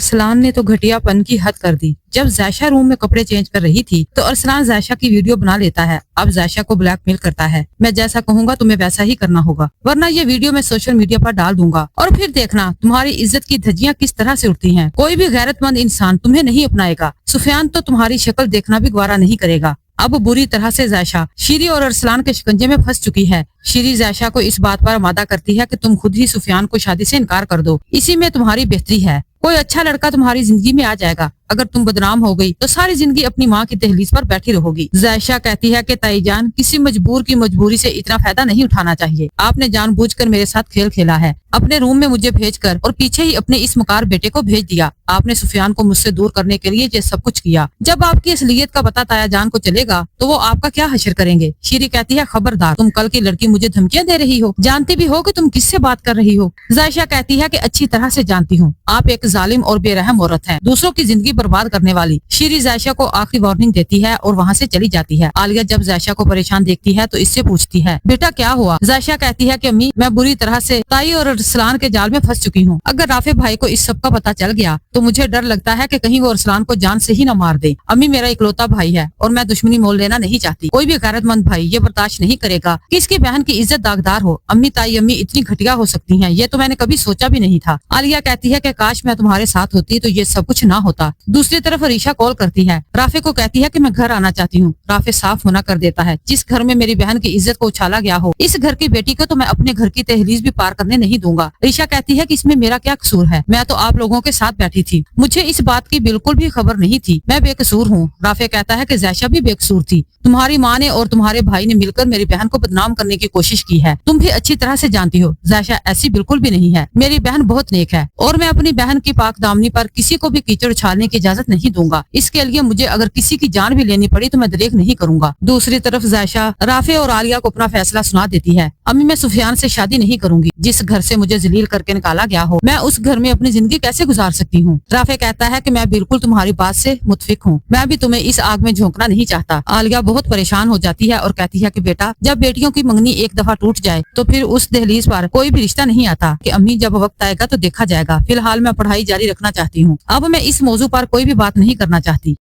अरसलान ने तो घटियापन की हद कर दी। जब ज़ायशा रूम में कपड़े चेंज कर रही थी तो अरसलान ज़ायशा की वीडियो बना लेता है। अब ज़ायशा को ब्लैकमेल करता है, मैं जैसा कहूंगा तुम्हें वैसा ही करना होगा, वरना ये वीडियो मैं सोशल मीडिया पर डाल दूंगा और फिर देखना तुम्हारी इज्जत की धज्जियां किस तरह से उड़ती हैं। कोई भी गैरतमंद इंसान तुम्हें नहीं अपनाएगा। सुफियान तो तुम्हारी शक्ल देखना भी गवारा नहीं करेगा। अब बुरी तरह से ज़ायशा शीरी और अरसलान के शिकंजे में फंस चुकी है। शीरी ज़ायशा को इस बात पर आमादा करती है कि तुम खुद ही सुफियान को शादी से इनकार कर दो, इसी में तुम्हारी बेहतरी है। कोई अच्छा लड़का तुम्हारी जिंदगी में आ जाएगा। अगर तुम बदनाम हो गई तो सारी जिंदगी अपनी माँ की दहलीज पर बैठी रहोगी। ज़ायशा कहती है कि ताईजान, किसी मजबूर की मजबूरी से इतना फायदा नहीं उठाना चाहिए। आपने जानबूझकर मेरे साथ खेल खेला है, अपने रूम में मुझे भेजकर और पीछे ही अपने इस मकार बेटे को भेज दिया। आपने सुफियान को मुझसे दूर करने के लिए ये सब कुछ किया। जब आपकी असलियत का पता तायाजान को चलेगा तो वो आपका क्या हशर करेंगे। शीरी कहती है, खबरदार, तुम कल की लड़की मुझे धमकियां दे रही हो, जानती भी हो कि तुम किससे बात कर रही हो। ज़ायशा कहती है कि अच्छी तरह से जानती हूँ, आप एक जालिम और बेरहम औरत हैं, दूसरों की जिंदगी बर्बाद करने वाली। शीरी ज़ायशा को आखिरी वार्निंग देती है और वहाँ से चली जाती है। आलिया जब ज़ायशा को परेशान देखती है तो इससे पूछती है, बेटा क्या हुआ। ज़ायशा कहती है कि अम्मी, मैं बुरी तरह से ताई और अरसलान के जाल में फंस चुकी हूँ। अगर राफे भाई को इस सब का पता चल गया तो मुझे डर लगता है कि कहीं वो अरसलान को जान से ही न मार दे। अम्मी, मेरा इकलौता भाई है और मैं दुश्मनी मोल लेना नहीं चाहती। कोई भी गैरतमंद भाई ये बर्दाश्त नहीं करेगा कि इसकी बहन की इज्जत दागदार हो। अम्मी, ताई अम्मी इतनी घटिया हो सकती हैं, ये तो मैंने कभी सोचा भी नहीं था। आलिया कहती है कि काश मैं तुम्हारे साथ होती तो ये सब कुछ ना होता। दूसरी तरफ अरीशा कॉल करती है, राफे को कहती है कि मैं घर आना चाहती हूँ। राफे साफ मना कर देता है। जिस घर में मेरी बहन की इज्जत को उछाला गया हो, इस घर की बेटी को तो मैं अपने घर की तहरीज भी पार करने नहीं दूंगा। अरीशा कहती है कि इसमें मेरा क्या कसूर है, मैं तो आप लोगों के साथ बैठी थी, मुझे इस बात की बिल्कुल भी खबर नहीं थी, मैं बेकसूर हूँ। राफे कहता है कि ज़ायशा भी बेकसूर थी, तुम्हारी माँ ने और तुम्हारे भाई ने मिलकर मेरी बहन को बदनाम करने की कोशिश की है, तुम भी अच्छी तरह से जानती हो। ज़ायशा ऐसी बिल्कुल भी नहीं है, मेरी बहन बहुत नेक है और मैं अपनी बहन की पाक दामनी पर किसी को भी कीचड़ उछालने की इजाजत नहीं दूंगा। इसके लिए मुझे अगर किसी की जान भी लेनी पड़ी तो मैं दरेक नहीं करूंगा। दूसरी तरफ ज़ायशा राफे और आलिया को अपना फैसला सुना देती है। अम्मी, मैं सुफियान से शादी नहीं करूंगी। जिस घर से मुझे जलील करके निकाला गया हो, मैं उस घर में अपनी जिंदगी कैसे गुजार सकती हूँ। राफे कहता है कि मैं बिल्कुल तुम्हारी बात से मुतफिक हूँ, मैं भी तुम्हें इस आग में झोंकना नहीं चाहता। आलिया बहुत परेशान हो जाती है और कहती है कि बेटा, जब बेटियों की मंगनी एक दफा टूट जाए तो फिर उस दहलीज पर कोई भी रिश्ता नहीं आता। कि अम्मी, जब वक्त आएगा तो देखा जाएगा, फिलहाल मैं पढ़ाई जारी रखना चाहती हूँ। अब मैं इस मौजू पर कोई भी बात नहीं करना चाहती।